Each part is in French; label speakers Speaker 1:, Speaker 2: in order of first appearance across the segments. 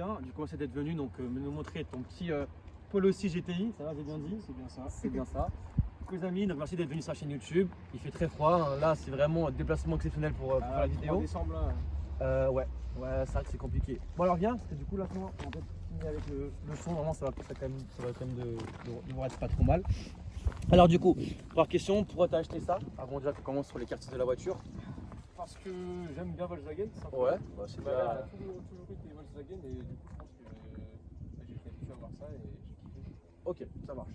Speaker 1: bien. Du coup, merci d'être venu nous montrer ton petit Polo 6 GTI. Ça va, j'ai bien dit?
Speaker 2: C'est bien ça.
Speaker 1: C'est bien ça. Donc, les amis, donc merci d'être venu sur la chaîne YouTube. Il fait très froid. Hein. Là, c'est vraiment un déplacement exceptionnel pour faire la vidéo.
Speaker 2: Décembre là.
Speaker 1: Ouais, c'est vrai que c'est compliqué. Bon, alors viens, parce que du coup, là, on va peut-être finir avec le son. Normalement, ça va quand même devoir être pas trop mal. Alors, du coup, première question, pourquoi t'as acheté ça? Avant déjà qu'on commence sur les quartiers de la voiture.
Speaker 2: Parce que j'aime bien Volkswagen.
Speaker 1: Ouais, bah, c'est
Speaker 2: Elle
Speaker 1: déjà...
Speaker 2: a toujours été Volkswagen et du coup, je pense que j'ai été habitué à voir ça et j'ai kiffé.
Speaker 1: Ok, ça marche.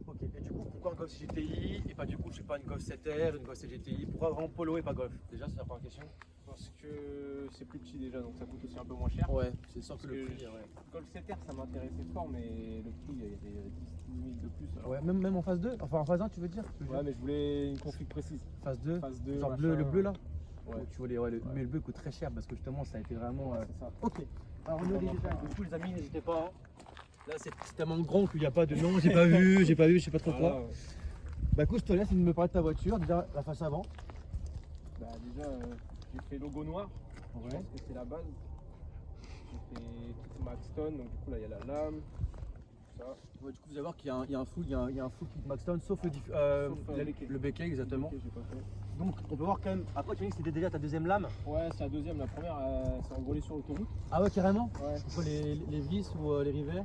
Speaker 1: Ok, et du coup, pourquoi un Golf GTI et pas du coup, je sais pas, une Golf 7R, une Golf GTI? Pourquoi vraiment Polo et pas Golf? Déjà, c'est la première question.
Speaker 2: Parce que c'est plus petit déjà, donc ça coûte aussi un peu moins cher.
Speaker 1: Ouais, c'est sûr que
Speaker 2: Parce
Speaker 1: le
Speaker 2: que
Speaker 1: prix, ouais.
Speaker 2: Golf 7R, ça m'intéressait fort, mais le prix, il y avait 10 000 de plus. Alors.
Speaker 1: Ouais, même en phase 2, enfin en phase 1, tu veux dire?
Speaker 2: Ouais, mais je voulais une config précise.
Speaker 1: Phase 2,
Speaker 2: Phase 2,
Speaker 1: genre
Speaker 2: machin.
Speaker 1: le bleu là?
Speaker 2: Ouais.
Speaker 1: Tu vois, mais le bleu coûte très cher parce que justement, ça a été vraiment.
Speaker 2: C'est ça.
Speaker 1: Ok, alors on est déjà. Du coup, les amis, n'hésitez pas. Hein. Là, c'est tellement grand qu'il n'y a pas de nom, j'ai pas vu, je sais pas trop quoi.
Speaker 2: Ouais.
Speaker 1: Bah, écoute, je te laisse me parler de ta voiture, déjà la face avant.
Speaker 2: Bah, déjà, j'ai fait logo noir.
Speaker 1: Ouais.
Speaker 2: Je pense que c'est la base. J'ai fait kit Maxton, donc du coup là il y a la lame, tout ça.
Speaker 1: Ouais, du coup, vous allez voir qu'il y a un full kit Maxton, sauf le béquet, exactement.
Speaker 2: Ok, j'ai pas fait.
Speaker 1: Donc, on peut voir quand même. Après, tu as dit que c'était déjà ta deuxième lame.
Speaker 2: Ouais, c'est la deuxième. La première, c'est envolé sur l'autoroute.
Speaker 1: Ah ouais, carrément.
Speaker 2: Ouais.
Speaker 1: Entre les vis ou les rivets.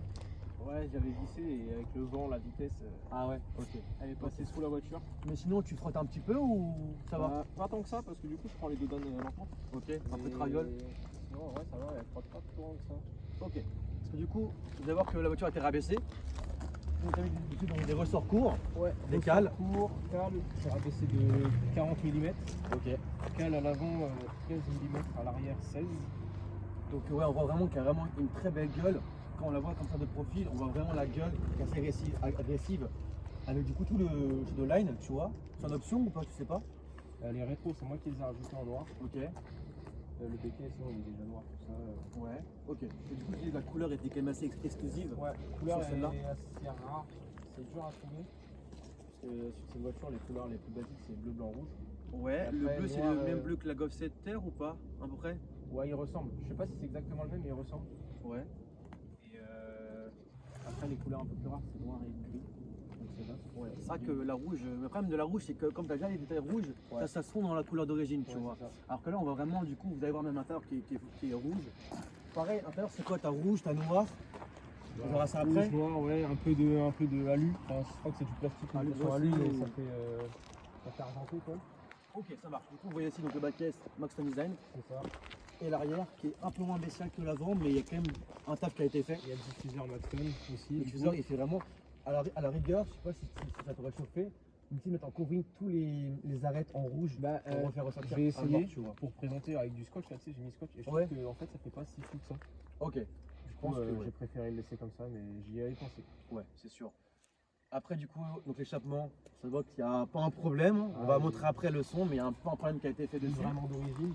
Speaker 2: Ouais, j'avais vissé et avec le vent, la vitesse,
Speaker 1: Ah ouais, ok.
Speaker 2: elle est passée sous la voiture.
Speaker 1: Mais sinon, tu frottes un petit peu ou ça va?
Speaker 2: Pas tant que ça, parce que du coup, je prends les deux donnes lentement.
Speaker 1: Ok, un peu de traviole.
Speaker 2: Sinon, ouais, ça va, elle frotte pas trop loin que ça.
Speaker 1: Ok. Parce que du coup, vous allez voir que la voiture a été rabaissée. Donc, tu as mis des ressorts courts.
Speaker 2: Ouais,
Speaker 1: des cales.
Speaker 2: Court, cale, c'est rabaissé de 40 mm.
Speaker 1: Ok.
Speaker 2: Cale à l'avant, 13 mm, à l'arrière, 16.
Speaker 1: Donc, ouais, on voit vraiment qu'il y a vraiment une très belle gueule. Quand on la voit comme ça de profil, on voit vraiment la gueule qui est assez agressive. Avec du coup tout le line, tu vois. C'est en option ou pas, tu sais pas?
Speaker 2: Les rétros, c'est moi qui les ai rajoutés en noir.
Speaker 1: Ok.
Speaker 2: Le béquet, sinon il est déjà noir, tout ça.
Speaker 1: Ouais, ok. Et du coup, la couleur était quand même assez exclusive.
Speaker 2: Ouais, la couleur
Speaker 1: sur celle-là.
Speaker 2: est assez rare, c'est dur à trouver. Parce que sur ces voitures, les couleurs les plus basiques, c'est bleu, blanc, rouge.
Speaker 1: Ouais,
Speaker 2: après,
Speaker 1: le bleu, c'est
Speaker 2: noir,
Speaker 1: le même bleu que la Golf 7R ou pas, à peu près?
Speaker 2: Ouais, il ressemble. Je sais pas si c'est exactement le même, mais il ressemble.
Speaker 1: Ouais.
Speaker 2: Et après, les couleurs un peu plus rares, c'est noir et gris. Donc c'est là.
Speaker 1: Ouais, c'est vrai que la rouge, le problème de la rouge, c'est que comme tu as déjà les détails rouges,
Speaker 2: Ouais.
Speaker 1: ça se fond dans la couleur d'origine, tu
Speaker 2: Ouais,
Speaker 1: vois.
Speaker 2: c'est ça.
Speaker 1: Alors que là, on va vraiment, du coup, vous allez voir même l'intérieur qui est rouge. Pareil, l'intérieur, c'est quoi? T'as rouge, t'as noir. On verra ça après.
Speaker 2: Rouge, noir, ouais, un peu de alu. Enfin, je crois que c'est du plastique,
Speaker 1: Alu,
Speaker 2: alu,
Speaker 1: aussi,
Speaker 2: mais
Speaker 1: ou-
Speaker 2: ça fait argenté, quoi.
Speaker 1: Ok, ça marche. Du coup, vous voyez ici donc, le backcase Maxton Design
Speaker 2: C'est ça.
Speaker 1: et l'arrière qui est un peu moins bestial que l'avant, mais il y a quand même un taf qui a été fait.
Speaker 2: Il y a le diffuseur Maxton aussi.
Speaker 1: Le diffuseur, il fait vraiment, à la rigueur, je sais pas si ça pourrait chauffer, mais si mettre en covering tous les arêtes en rouge
Speaker 2: Bah,
Speaker 1: pour refaire ressortir.
Speaker 2: j'ai
Speaker 1: un
Speaker 2: essayé
Speaker 1: noir, tu vois.
Speaker 2: pour présenter avec du scotch, là, tu sais, j'ai mis scotch et je
Speaker 1: Ouais.
Speaker 2: trouve que en fait ça fait pas si flou que ça.
Speaker 1: Ok,
Speaker 2: Du
Speaker 1: pense
Speaker 2: coup,
Speaker 1: que ouais.
Speaker 2: j'ai préféré le laisser comme ça, mais j'y avais pensé.
Speaker 1: ouais, c'est sûr. Après, du coup, donc l'échappement, ça voit qu'il n'y a pas un problème. On va montrer après le son, mais il y a un peu un problème qui a été fait dessus.
Speaker 2: Vraiment d'origine.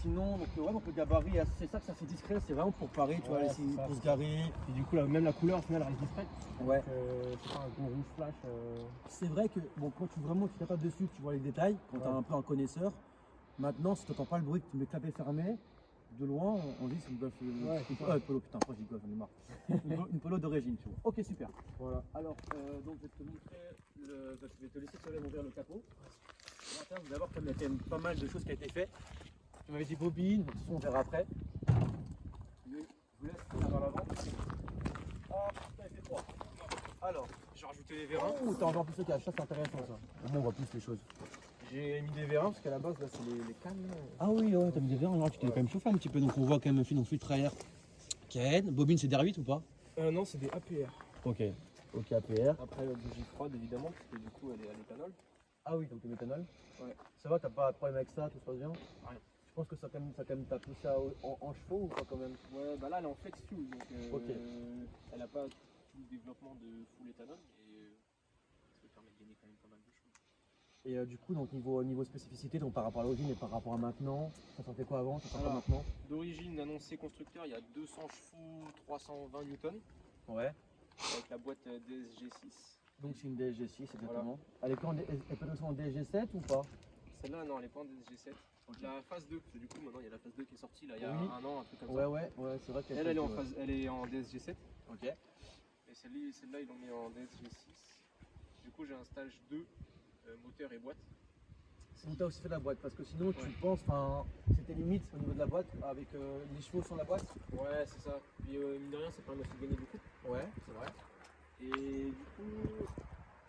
Speaker 1: Sinon, donc le gabarit, c'est ça que ça fait discret, c'est vraiment pour parer, tu vois,
Speaker 2: Ouais,
Speaker 1: ici,
Speaker 2: c'est ça,
Speaker 1: pour se
Speaker 2: c'est
Speaker 1: garer.
Speaker 2: Et du coup, là, même la couleur, au final, elle reste discrète.
Speaker 1: Ouais.
Speaker 2: C'est pas un gros rouge flash.
Speaker 1: C'est vrai que bon, quand tu tapes dessus, tu vois les détails, quand tu es
Speaker 2: Ouais.
Speaker 1: un peu un connaisseur. Maintenant, si tu n'entends pas le bruit, que tu mets clapet fermé, de loin, on dit c'est une Golf.
Speaker 2: Ouais, c'est ça.
Speaker 1: Polo, putain, pourquoi j'ai Golf, j'en ai marre. Une Polo d'origine, tu vois. Ok, super.
Speaker 2: Voilà.
Speaker 1: Alors, donc je vais te montrer, je vais te laisser te ouvrir le capot. À l'intérieur, vous allez voir qu'il y a quand même pas mal de choses qui ont été faites. Tu m'avais dit bobine, de toute façon, on verra après. Je vous laisse faire à l'avant. Ah, putain, il fait froid. Alors,
Speaker 2: J'ai rajouté les vérins.
Speaker 1: oh, t'as encore plus de cache, ça c'est intéressant ça. Au moins on voit plus les choses.
Speaker 2: J'ai mis des vérins parce qu'à la base, là, c'est les cannes. Là.
Speaker 1: Ah oui, ouais, t'as mis des verres, alors tu t'es quand même chauffé un petit peu, donc on voit quand même donc filtre à air. Ken, bobine c'est DR8 ou pas?
Speaker 2: Non, c'est des APR.
Speaker 1: Ok, ok APR.
Speaker 2: Après, bougie froide, évidemment, parce que du coup, elle est à l'éthanol.
Speaker 1: Ah oui, donc le méthanol.
Speaker 2: Ouais.
Speaker 1: Ça va, t'as pas de problème avec ça, tout se passe bien?
Speaker 2: Rien.
Speaker 1: Je pense que ça quand même t'a poussé en chevaux ou pas quand même?
Speaker 2: Ouais, bah là, elle est en flex fuel, donc
Speaker 1: Ok.
Speaker 2: elle n'a pas tout le développement de full éthanol, mais ça lui permet de gagner quand même pas mal de choses.
Speaker 1: Et du coup, donc niveau spécificité, donc par rapport à l'origine et par rapport à maintenant, ça sentait quoi avant, ça sent quoi
Speaker 2: Alors,
Speaker 1: maintenant?
Speaker 2: D'origine annoncée constructeur, il y a 200 chevaux, 320 newtons,
Speaker 1: Ouais.
Speaker 2: avec la boîte DSG6.
Speaker 1: Donc c'est une DSG6 exactement. Elle est peut-être aussi en DSG7 ou pas?
Speaker 2: Celle-là, non, elle est pas en DSG7. La phase 2, parce que du coup, maintenant, il y a la phase 2 qui est sortie là, il y a
Speaker 1: Oui.
Speaker 2: un an, un truc comme
Speaker 1: Ouais,
Speaker 2: ça.
Speaker 1: ouais, c'est vrai qu'elle
Speaker 2: Elle est en phase, elle est en DSG7.
Speaker 1: Ok.
Speaker 2: Et celle-là, ils l'ont mis en DSG6. Du coup, j'ai un stage 2, moteur et boîte.
Speaker 1: Si tu as aussi fait la boîte, parce que sinon tu
Speaker 2: Ouais.
Speaker 1: penses, c'était limite au niveau de la boîte, avec les chevaux sur la boîte.
Speaker 2: Ouais, c'est ça. Puis, mine de rien, ça permet aussi de gagner du coup.
Speaker 1: Ouais, c'est vrai.
Speaker 2: Et du coup,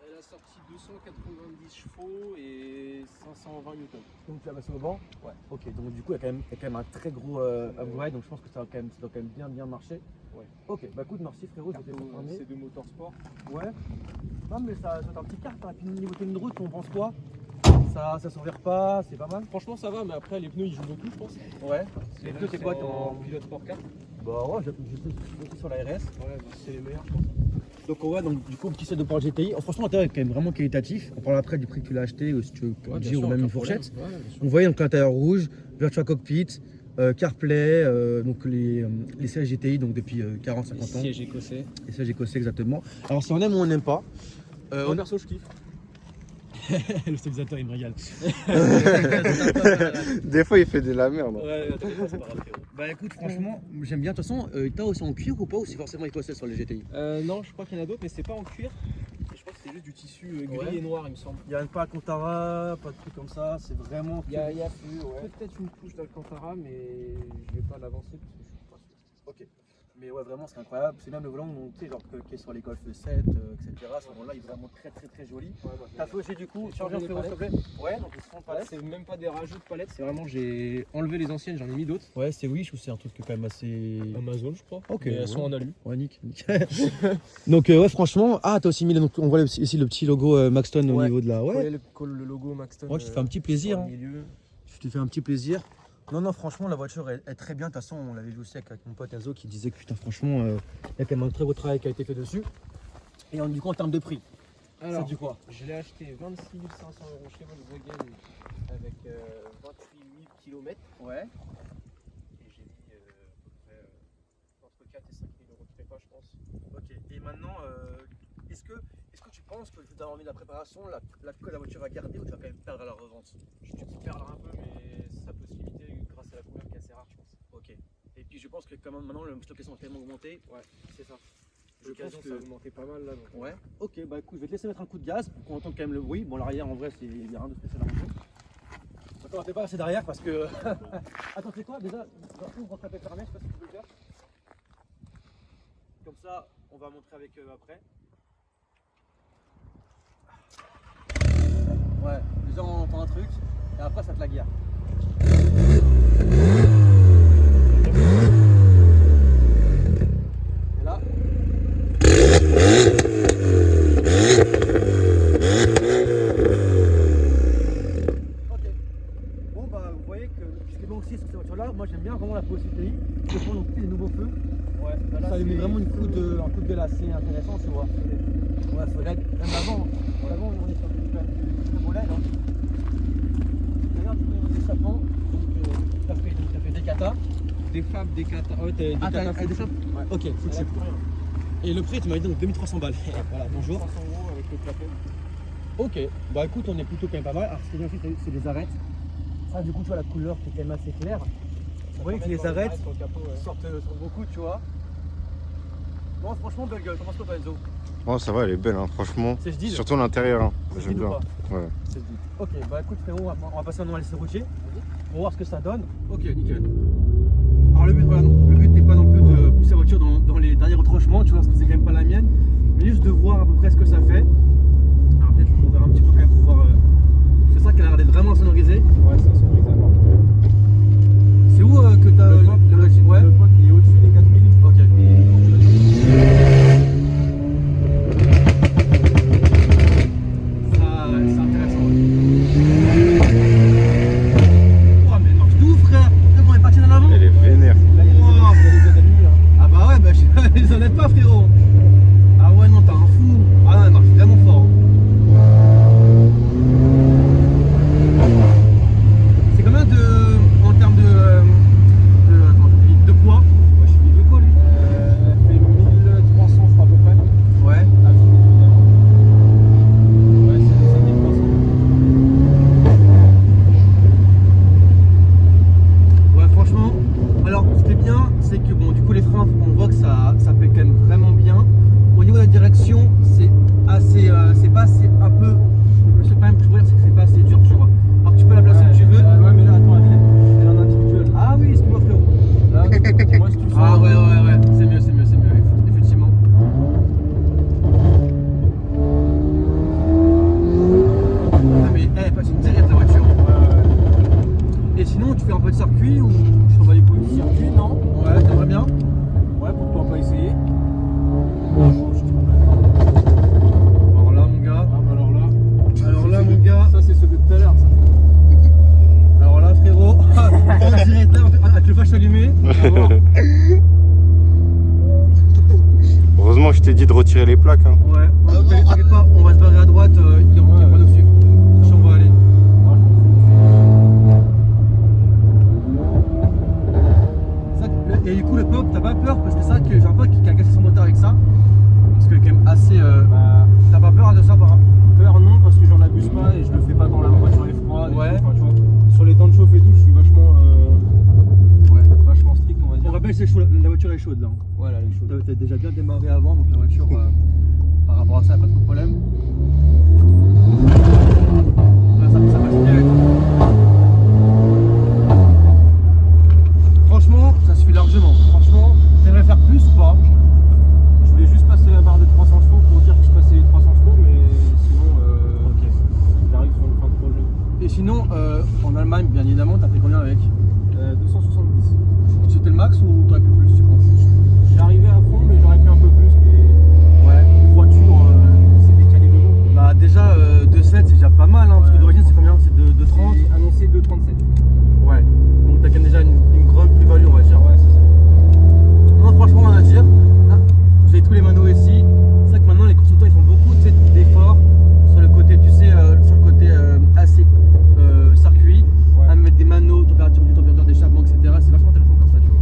Speaker 2: elle a sorti 290 chevaux et 520 newtons.
Speaker 1: Donc tu l'as passé au banc. Ouais. Ok, donc du coup, il y a quand même un très gros upgrade, donc je pense que ça doit quand même bien marcher.
Speaker 2: Ouais.
Speaker 1: Ok, bah écoute, merci frérot, j'étais confirmé.
Speaker 2: C'est de motorsport.
Speaker 1: Ouais. Non, mais ça c'est un petit carte, hein. Puis niveau tenue de route, on pense quoi? Ça s'envers pas, c'est pas mal.
Speaker 2: Franchement, ça va, mais après, les pneus ils jouent beaucoup, je pense.
Speaker 1: Ouais. Les deux, c'est quoi
Speaker 2: en pilote sport 4?
Speaker 1: Bah ouais, j'étais sur la RS.
Speaker 2: Ouais, bah, c'est les meilleurs, je pense.
Speaker 1: Donc on va donc du coup petit set de Porsche GTI. Oh, franchement l'intérieur est quand même vraiment qualitatif. On parle après du prix que tu l'as acheté ou si tu veux dire ou même une fourchette. On voyait donc l'intérieur rouge, Virtua Cockpit, CarPlay, donc les sièges GTI donc depuis 40-50 ans.
Speaker 2: Siège écossais.
Speaker 1: Les sièges écossais exactement. Alors si on aime ou on n'aime pas.
Speaker 2: Moi perso je kiffe.
Speaker 1: Le stabilisateur il me régale.
Speaker 3: Des fois, il fait de la merde.
Speaker 1: Ouais, c'est pas grave. Bah écoute franchement j'aime bien. De toute façon t'as aussi en cuir ou pas ou c'est forcément écossais sur les GTI?
Speaker 2: Non, je crois qu'il y en a d'autres, mais c'est pas en cuir. Je crois que c'est juste du tissu gris
Speaker 1: Ouais.
Speaker 2: et noir, il me semble.
Speaker 1: Il n'y a pas Alcantara, pas de trucs comme ça, c'est vraiment.
Speaker 2: Il y a
Speaker 1: ouais.
Speaker 2: peut-être une couche d'Alcantara, mais je vais pas l'avancer parce que je suis pas sûr.
Speaker 1: Ok. Mais ouais, vraiment, c'est incroyable. C'est même le volant tu sais, genre, qui est sur les Golf 7, etc. Ce volant-là, il est vraiment très joli.
Speaker 2: Ouais, bah,
Speaker 1: T'as fait aussi du coup,
Speaker 2: J'ai
Speaker 1: changer en
Speaker 2: changé les
Speaker 1: frérot, s'il te plaît. Ouais, donc ils seront
Speaker 2: Ouais,
Speaker 1: palettes.
Speaker 2: c'est même pas des rajouts de palettes, c'est vraiment j'ai enlevé les anciennes, j'en ai mis d'autres.
Speaker 1: Ouais, c'est Wish ou c'est un truc quand même assez.
Speaker 2: Amazon, je crois.
Speaker 1: Ok,
Speaker 2: Mais
Speaker 1: ouais.
Speaker 2: elles sont en alu.
Speaker 1: Ouais, nick. Donc, ouais, franchement. Ah, t'as aussi mis donc, on voit ici le petit logo Maxton au
Speaker 2: Ouais.
Speaker 1: niveau de la. Ouais,
Speaker 2: Le logo Maxton.
Speaker 1: ouais, tu te fais un petit plaisir.
Speaker 2: Sur
Speaker 1: Hein.
Speaker 2: le milieu.
Speaker 1: Tu te fais un petit plaisir. Non, franchement, la voiture est très bien. De toute façon, on l'avait vu aussi avec mon pote Enzo qui disait que putain, franchement, il y a quand même un très beau travail qui a été fait dessus. Et du coup, en termes de prix,
Speaker 2: Alors,
Speaker 1: c'est du quoi?
Speaker 2: je l'ai acheté 26 500 € chez Volkswagen avec 28 000 km.
Speaker 1: Ouais.
Speaker 2: Et j'ai mis à peu près entre 4 et 5 000 € de prépa, je pense.
Speaker 1: Ok. Et maintenant, est-ce que tu penses que tu as envie de la préparation, que la voiture va garder ou tu vas quand même perdre à la revente?
Speaker 2: Je pense perdre un peu, mais ça peut se limiter grâce à la couleur qui est assez rare, je pense.
Speaker 1: Ok. Et puis je pense que quand même maintenant le stock est tellement augmenté.
Speaker 2: Ouais, c'est ça. Je
Speaker 1: L'occasion
Speaker 2: pense que ça a augmenté pas mal là. Donc.
Speaker 1: Ouais. Ok, bah écoute, je vais te laisser mettre un coup de gaz pour qu'on entende quand même le bruit. Bon, l'arrière en vrai, il n'y a rien de spécial à montrer. Attends, on va peut-être pas passer derrière parce que. Attends, c'est quoi déjà? On va taper fermé, je sais pas si tu peux le faire. Comme ça, on va montrer avec eux après. Ouais, déjà on entend un truc et après ça te la guerre. Et là. Ok. Bon bah vous voyez que ce qui est bon aussi sur cette voiture là, moi j'aime bien vraiment la possibilité de prendre donc, les nouveaux feux.
Speaker 2: Ouais,
Speaker 1: Ça lui met vraiment un coup de gueule assez intéressant, tu vois. Ouais, faut l'aide. Même avant, on est sur du très beau LED. Hein. Regarde, tu des sapins. T'as fait des katas.
Speaker 2: des Fab, des Kata. Oh, des
Speaker 1: Ah,
Speaker 2: Kata
Speaker 1: t'as des
Speaker 2: full
Speaker 1: sapins?
Speaker 2: chip. Ouais.
Speaker 1: Ok, full
Speaker 2: Elle a
Speaker 1: chip.
Speaker 2: plus rien.
Speaker 1: Et le prix, tu m'as dit donc 2300 balles. Voilà, bonjour.
Speaker 2: 300 € avec le clapet.
Speaker 1: Ok, bah écoute, on est plutôt quand même pas mal. Alors, ce qui est bien fait, c'est les arêtes. Ça, du coup, tu vois la couleur qui est quand même assez claire. Vous voyez que les arêtes
Speaker 2: sur le capot, ouais.
Speaker 1: sortent beaucoup, tu vois. Non, franchement, belle gueule. Comment ça, Enzo?
Speaker 3: Oh, ça va, elle est belle, hein, franchement.
Speaker 1: C'est Jdid.
Speaker 3: Surtout l'intérieur, hein.
Speaker 1: C'est
Speaker 3: J'aime
Speaker 1: Jdid ou
Speaker 3: bien.
Speaker 1: pas?
Speaker 3: Ouais.
Speaker 1: C'est Jdid. Ok, bah écoute, frérot, on va passer maintenant à l'essai routier. On va voir ce que ça donne. Ok, nickel. Alors, le but, voilà, non. Le but n'est pas non plus de pousser la voiture dans les derniers retranchements, tu vois, parce que c'est quand même pas la mienne. Mais juste de voir à peu près ce que ça fait. Alors, peut-être qu'on verra un petit peu quand même pour voir. C'est ça qu'elle a l'air d'être vraiment sonorisée.
Speaker 2: Ouais, c'est un sonoriseur.
Speaker 1: C'est où que t'as le régime? Ouais.
Speaker 2: Le pote il est au-dessus des 4000.
Speaker 1: Ok. Ça, c'est intéressant. Oh, mais non, tu ouf, frère. Regarde comment elle patine en avant.
Speaker 3: Elle est vénère.
Speaker 2: Là, il y a les aides ennemies.
Speaker 1: Ah bah ouais, bah je les enlève pas, frérot. Ah ouais, non, t'as un fou. Ah non, elle marche vraiment fort. fait un peu de circuit ou je t'en bats les couilles?
Speaker 2: Circuit, non.
Speaker 1: Ouais, t'aimerais bien?
Speaker 2: Ouais, pourquoi pas essayer.
Speaker 1: Alors là, mon gars.
Speaker 2: Ah, bah
Speaker 1: Alors là,
Speaker 2: c'est
Speaker 1: mon
Speaker 2: ceux de-
Speaker 1: gars.
Speaker 2: Ça, c'est ceux de tout à l'heure, ça.
Speaker 1: Alors là, frérot. On dirait là, avec le flash allumé. On va voir.
Speaker 3: Heureusement que je t'ai dit de retirer les plaques. Hein.
Speaker 1: Ouais, t'inquiète pas, on va se barrer à droite, il y a pas nous suivre. Si on va aller.
Speaker 2: Ah, je m'en fous.
Speaker 1: Ça, et du coup, le pop, t'as pas peur? Parce que c'est vrai que j'ai un pote qui a cassé son moteur avec ça. Parce que, quand même, assez.
Speaker 2: Bah,
Speaker 1: T'as pas peur de ça, par
Speaker 2: peur, non, parce que j'en abuse pas et je le fais pas quand la voiture est froide. et
Speaker 1: Ouais.
Speaker 2: tout. Enfin, tu vois, sur les temps de chauffe et tout, je suis vachement, vachement strict, on va
Speaker 1: On
Speaker 2: dire.
Speaker 1: rappelle, c'est chaud, la voiture est chaude là.
Speaker 2: Ouais, là, elle est chaude.
Speaker 1: T'as déjà bien démarré avant, donc la voiture, par rapport à ça, pas trop de problème. Ça passe bien. Franchement, ça suffit largement. Franchement, t'aimerais faire plus ou pas?
Speaker 2: Je voulais juste passer la barre de 300 chevaux pour dire que je passais les 300 chevaux, mais sinon,
Speaker 1: Ok.
Speaker 2: j'arrive sur une fin de projet.
Speaker 1: Et sinon, en Allemagne, bien évidemment, t'as fait combien avec?
Speaker 2: 270.
Speaker 1: C'était le max ou t'aurais pu plus, tu penses?
Speaker 2: J'arrivais à fond, mais j'aurais pu un peu plus. Mais
Speaker 1: Ouais.
Speaker 2: voiture, c'est décalé de long.
Speaker 1: Bah déjà, 2,7 c'est déjà pas mal, hein, parce que
Speaker 2: Ouais,
Speaker 1: d'origine c'est combien? C'est de 30?
Speaker 2: C'est annoncé 2,37.
Speaker 1: Ouais. Donc t'as quand même déjà une grande plus-value, on va dire.
Speaker 2: Ouais, c'est ça.
Speaker 1: Non, franchement, rien à dire. Ah, vous avez tous les manos ici. C'est vrai que maintenant les constructeurs ils font beaucoup d'efforts sur le côté, tu sais, sur le côté assez circuit,
Speaker 2: Ouais.
Speaker 1: à mettre des manos, température d'échappement, etc. C'est vachement intéressant de faire ça, tu vois.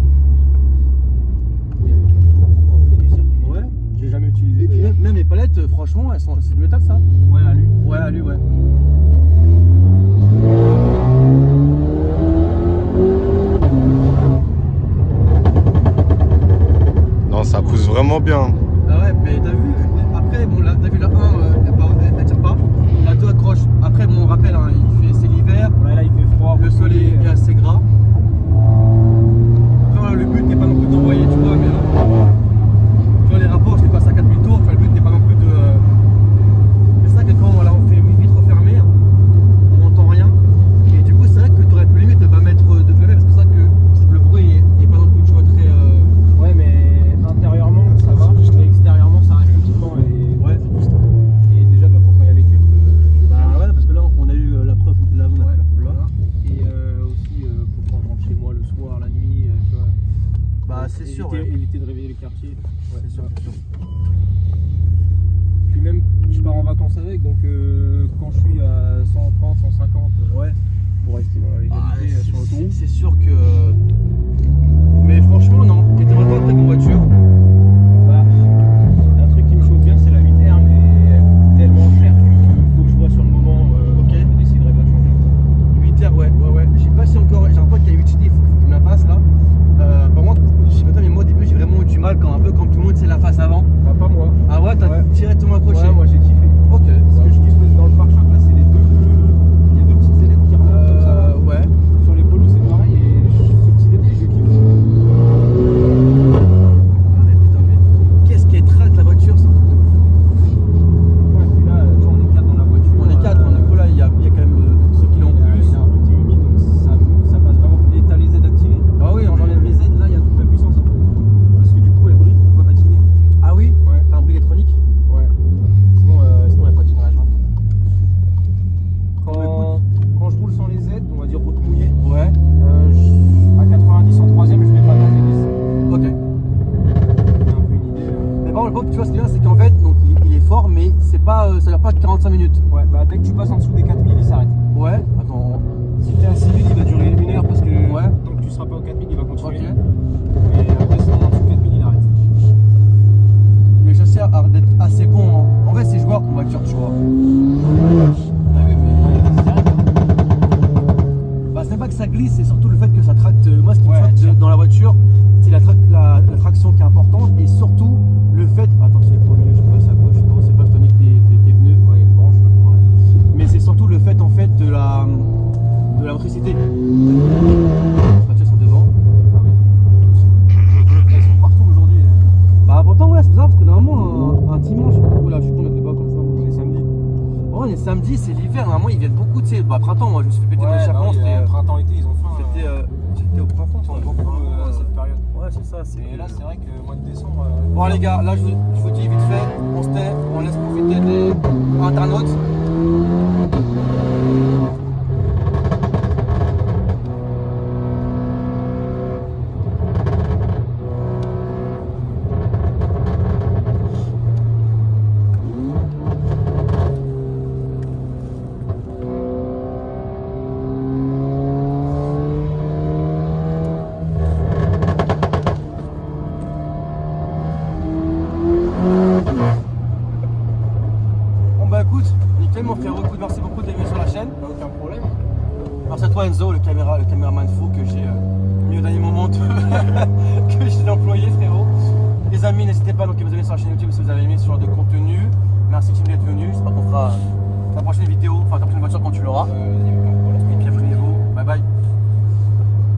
Speaker 2: On fait du circuit.
Speaker 1: Ouais.
Speaker 2: J'ai jamais utilisé.
Speaker 1: Et puis même les palettes, franchement, c'est du métal ça?
Speaker 2: Ouais, alu.
Speaker 1: Ouais, alu, ouais.
Speaker 3: Non, ça pousse vraiment bien.
Speaker 1: Ah ouais, mais t'as vu, après, bon, là, t'as vu la 1, elle tire pas. La 2 accroche. Après, bon, on rappelle, hein, c'est l'hiver,
Speaker 2: Ouais, là, il fait froid.
Speaker 1: le soleil est assez gras. Après, voilà, le but n'est pas non plus d'envoyer, tu vois, mais tu vois, les rapports, je les passe à 4000 tours, tu vois, le but n'est pas non plus de. Mais c'est vrai que quand voilà, on fait une vitre fermée, on n'entend rien. Et du coup, c'est vrai que tu aurais pu limite ne pas mettre de PV parce que c'est vrai que le bruit est pas non plus, tu vois, très.
Speaker 2: Ouais, mais intérieurement, ça va. Et extérieurement, ça reste équipant.
Speaker 1: Ouais.
Speaker 2: Et déjà, bah, pour quand il y a les cubes,
Speaker 1: Bah ouais, parce que là, on a eu la preuve, là, on a
Speaker 2: Ouais,
Speaker 1: fait la preuve là.
Speaker 2: voilà. Et aussi pour quand je rentre chez moi le soir, la nuit, tu vois.
Speaker 1: Bah, c'est sûr,
Speaker 2: éviter,
Speaker 1: ouais.
Speaker 2: éviter de réveiller le quartier. Ouais,
Speaker 1: C'est sûr,
Speaker 2: voilà.
Speaker 1: c'est sûr.
Speaker 2: Puis même, je pars en vacances avec, donc quand je suis à 130, 150,
Speaker 1: Ouais.
Speaker 2: pour rester dans la légalité sur l'autoroute.
Speaker 1: C'est sûr que. Mais franchement, non. T'étais vraiment après en voiture.
Speaker 2: Bah, un truc qui me chauffe bien, c'est la 8R, mais tellement cher qu'il faut que je vois sur le moment,
Speaker 1: Ok.
Speaker 2: je déciderai de la changer.
Speaker 1: 8h, ouais. Je sais pas si encore. J'ai un pote qui a 8 il faut qu'il me la passe là. Par contre, je sais pas toi, mais moi au début j'ai vraiment eu du mal quand un peu comme tout le monde c'est la face avant.
Speaker 2: Bah, pas moi.
Speaker 1: Ah ouais, t'as
Speaker 2: Ouais.
Speaker 1: directement accroché.
Speaker 2: Ouais, moi j'ai kiffé.
Speaker 1: Ok.
Speaker 2: Ce que je kiffe dans le pare-choc là, c'est les deux. Il y a deux petites ailettes qui remontent comme ça.
Speaker 1: Ouais.
Speaker 2: Sur les polos, c'est pareil. Et ce petit détail, je kiffe.
Speaker 1: Ah mais putain, mais qu'est-ce qui est traque la voiture ça?
Speaker 2: Ouais, puis là, tu vois, on est 4 dans la voiture.
Speaker 1: On est 4, on est là, il y a quand même ceux qui l'ont plus.
Speaker 2: Il y a un petit humide, donc ça passe vraiment. Et t'as les Z activés.
Speaker 1: Ah oui,
Speaker 2: J'enlève les Z, là, il y a toute la puissance. Parce que du coup, elle brille pour pas patiner.
Speaker 1: Ah oui.
Speaker 2: Ouais.
Speaker 1: T'as un bruit électronique?
Speaker 2: Ouais. Sinon elle patinerait jamais. Quand je roule sans les Z, on va dire route mouillée,
Speaker 1: Ouais.
Speaker 2: à 90 en troisième, je mets pas dans les glisse.
Speaker 1: Ok.
Speaker 2: J'ai un peu une idée.
Speaker 1: Mais par contre, tu vois ce qui est bien, c'est qu'en fait, donc il est fort, mais c'est pas, ça dure pas 45 minutes.
Speaker 2: Ouais, bah dès que tu passes en dessous des 4000, il s'arrête.
Speaker 1: Ouais. Attends.
Speaker 2: Si t'es à 6000, il va durer 1 heure parce que
Speaker 1: Ouais.
Speaker 2: tant que tu seras pas au 4000, il va continuer.
Speaker 1: Ok.
Speaker 2: Et après, sinon, en dessous de 4000, il arrête.
Speaker 1: Le châssis a l'air d'être assez bon. Hein. En fait, c'est joueur comme voiture, tu vois. T'as vu, mais. Bah, c'est pas que ça glisse, c'est surtout le fait que ça tracte. Moi, ce qui me
Speaker 2: Ouais,
Speaker 1: traque
Speaker 2: tiens.
Speaker 1: dans la voiture, c'est la traction qui est importante et surtout le fait. Attends, c'est pas au milieu, je passe à gauche. Non, c'est pas je tonique t'es venu.
Speaker 2: Ouais, il y a une branche.
Speaker 1: Ouais. Mais c'est surtout le fait en fait de la motricité. Bah, tiens, sur devant.
Speaker 2: Ah oui. Elles sont partout aujourd'hui.
Speaker 1: Bah, pourtant, ouais, c'est bizarre parce que normalement, un dimanche. Oh là, je suis con, on était pas comme ça.
Speaker 2: C'est samedi.
Speaker 1: Oh, les samedis, c'est l'hiver. Normalement, ils viennent beaucoup, tu sais. Bah, printemps, moi, je me suis fait péter mon
Speaker 2: Ouais,
Speaker 1: échappement.
Speaker 2: bah oui,
Speaker 1: C'était.
Speaker 2: printemps-été, ils ont faim.
Speaker 1: C'était Ouais, c'est ça.
Speaker 2: Et là, c'est vrai que le mois de décembre.
Speaker 1: Bon les gars, là je vous dis vite fait, on se tait, on laisse profiter des internautes. Bon bah écoute, nickel mon frérot, écoute, merci beaucoup d'être venu sur la chaîne.
Speaker 2: Aucun problème.
Speaker 1: Merci à toi Enzo, le caméraman fou que j'ai mis au dernier moment que j'ai employé frérot. Les amis, n'hésitez pas donc à vous abonner sur la chaîne YouTube si vous avez aimé ce genre de contenu. Merci Tim d'être venu, j'espère qu'on fera la prochaine vidéo, enfin ta prochaine voiture quand tu l'auras.
Speaker 2: Aucun problème.
Speaker 1: Et puis abonnez-vous, bye bye.